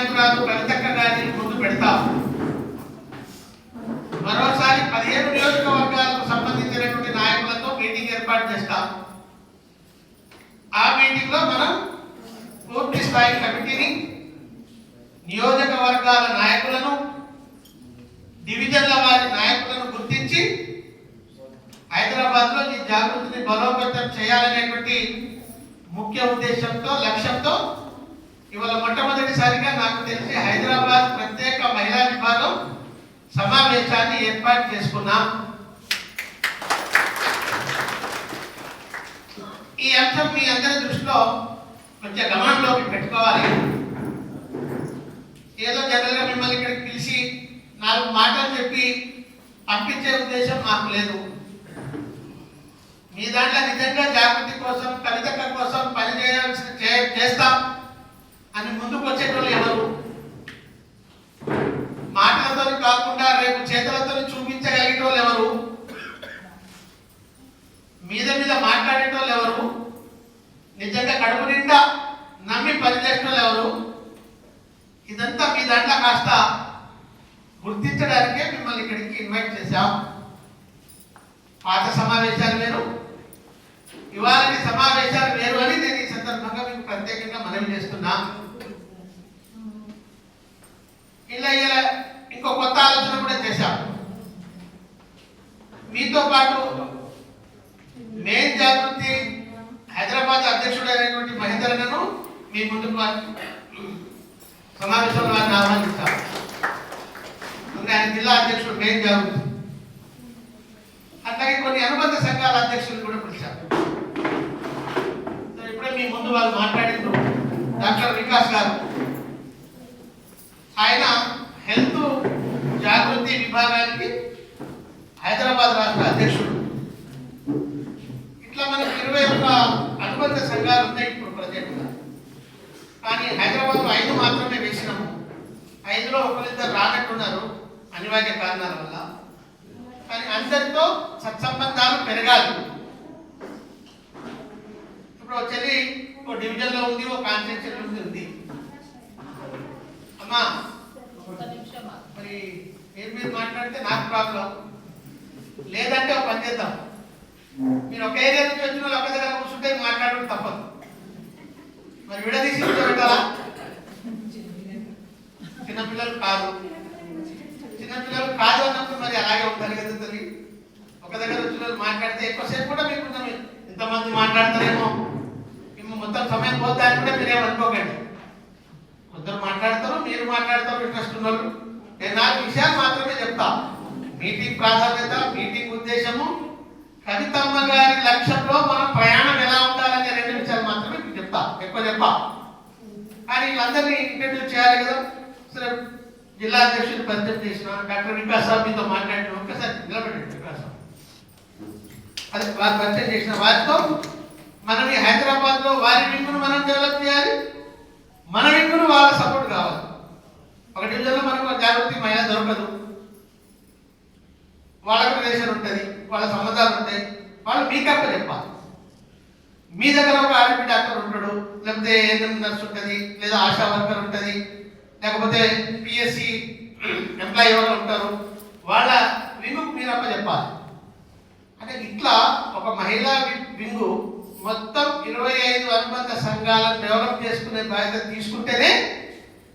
నాయకురాలు కవితక్క గారిని ముందు పెడతాం. మరోసారి 15 నియోజకవర్గాలకు సంబంధించినటువంటి నాయకులతో మీటింగ్ ఏర్పాటు చేస్తాం. ఆ మీటింగ్ లో మనం పూర్తి స్థాయి కమిటీని, నియోజకవర్గాల నాయకులను, డివిజన్ల వారి నాయకులను గుర్తించి హైదరాబాద్ లో ఈ జాగృతిని బలోపేతం చేయాలనేటువంటి ముఖ్య ఉద్దేశంతో, లక్ష్యంతో ఇవాళ మొట్టమొదటిసారిగా నాకు తెలిసి హైదరాబాద్ ప్రత్యేక మహిళా విభాగం సమావేశాన్ని ఏర్పాటు చేసుకున్నాం. ఈ అంశం మీ అందరి దృష్టిలో కొంచెం గమనంలోకి పెట్టుకోవాలి. ఏదో జనరల్గా మిమ్మల్ని ఇక్కడికి పిలిచి 4 మాటలు చెప్పి పంపించే ఉద్దేశం మాకు లేదు. మీ దాంట్లో నిజంగా జాగృతి కోసం, కవితక్క కోసం పని చేస్తాం అని ముందుకు వచ్చేటోళ్ళు ఎవరు? మాటలతో కాకుండా రేపు చేతులతో చూపించగలిగేటోళ్ళు ఎవరు? మీద మాట్లాడేటోళ్ళు ఎవరు? నిజంగా కడుపు నిండా నమ్మి పనిచేసేటోళ్ళు ఎవరు? ఇదంతా మీ దాంట్లో కాస్త గుర్తించడానికే మిమ్మల్ని ఇక్కడికి ఇన్వైట్ చేశాం. పాత సమావేశాలు వేరు, ఇవాళ సమావేశాలు వేరు అని నేను ఈ సందర్భంగా మీకు ప్రత్యేకంగా మనవి చేస్తున్నా. ఇలా ఇంకో కొత్త ఆలోచన కూడా చేశాం. మీతో పాటు మెయిన్ జాగృతి హైదరాబాద్ అధ్యక్షుడైనటువంటి మహేందర్ను మీ ముందుకు సమావేశంలో వారిని ఆహ్వానించాం. ఆయన జిల్లా అధ్యక్షుడు మెయిన్ జాగృతి, అట్లాగే కొన్ని అనుబంధ సంఘాల అధ్యక్షులు కూడా పిలిచారు. ఇప్పుడే మీ ముందు వాళ్ళు మాట్లాడిండ్రు. డాక్టర్ వికాస్ గారు, ఆయన హెల్త్ జాగృతి విభాగానికి హైదరాబాద్ రాష్ట్ర అధ్యక్షుడు. ఇట్లా మనకు 21 అనుబంధ సంఘాలు ఉన్నాయి ఇప్పుడు ప్రత్యేకంగా. కానీ హైదరాబాద్ 5 మాత్రమే వేసినాము. 5లో ఒకరిద్దరు రానట్టున్నారు అనివార్య కారణాల వల్ల. కానీ అందరితో సత్సంబంధాలు పెరగాలి. ఇప్పుడు చెల్లి ఓ డివిజన్లో ఉంది, ఓ కాన్స్టిట్యూన్సీ ఉంది. అమ్మా మరి మీరు మాట్లాడితే నాకు ప్రాబ్లం లేదంటే ఒక పని చేద్దాం. మీరు ఒక ఏరియా నుంచి వచ్చిన వాళ్ళు ఒక దగ్గర కూర్చుంటే మాట్లాడడం తప్పదు. మరి విడదీసి పెట్టాలా? చిన్నపిల్లలు కాదు అన్నప్పుడు మరి అలాగే ఉంటారు కదా తల్లి. ఒక దగ్గర వచ్చిన మాట్లాడితే ఎక్కువసేపు కూడా మీకు ఇంతమంది మాట్లాడతారేమో, మొత్తం సమయం పోతాయని కూడా మీరేమనుకోకండి. కొందరు మాట్లాడతారు, మీరు మాట్లాడతారు, ఇంట్రెస్ట్ ఉన్నారు. నేను 4 విషయాలు మాత్రమే చెప్తా. మీటింగ్ ప్రాధాన్యత, మీటింగ్ ఉద్దేశము, కవితమ్మ గారి లక్ష్యంలో మన ప్రయాణం ఎలా ఉండాలనే 2 విషయాలు మాత్రమే మీకు చెప్తా, ఎక్కువ చెప్పా. కానీ వీళ్ళందరినీ ఇంట్రడ్యూస్ చేయాలి కదా. సరే, జిల్లా అధ్యక్షుడు పరిచయం చేసిన డాక్టర్ వికాస్ సాబ్ మీతో మాట్లాడిన ఒక్కసారి నిలబెట్టండి. వికాస్ అది వారు పరిచయం చేసిన వారితో మనం ఈ హైదరాబాద్ లో వారి వింగును మనం డెవలప్ చేయాలి, మన వింగును వాళ్ళ సపోర్ట్ కావాలి. ఒక డివిజన్లో మనకు జాగృతి మహిళ దొరకదు, వాళ్ళకు రిలేషన్ ఉంటుంది, వాళ్ళ సంబంధాలు ఉంటాయి. వాళ్ళు మీకప్ప చెప్పాలి. మీ దగ్గర ఒక ఆర్ఎంపీ డాక్టర్ ఉంటాడు, లేకపోతే ఏఎన్ఎం నర్స్ ఉంటుంది, లేదా ఆశా వర్కర్ ఉంటుంది, లేకపోతే పిఎస్సి ఎంప్లాయీ ఎవరు ఉంటారు, వాళ్ళ వింగుకు మీరప్ప చెప్పాలి. అంటే ఇట్లా ఒక మహిళా వింగు మొత్తం 25 అనుబంధ సంఘాలను డెవలప్ చేసుకునే బాధ్యత తీసుకుంటేనే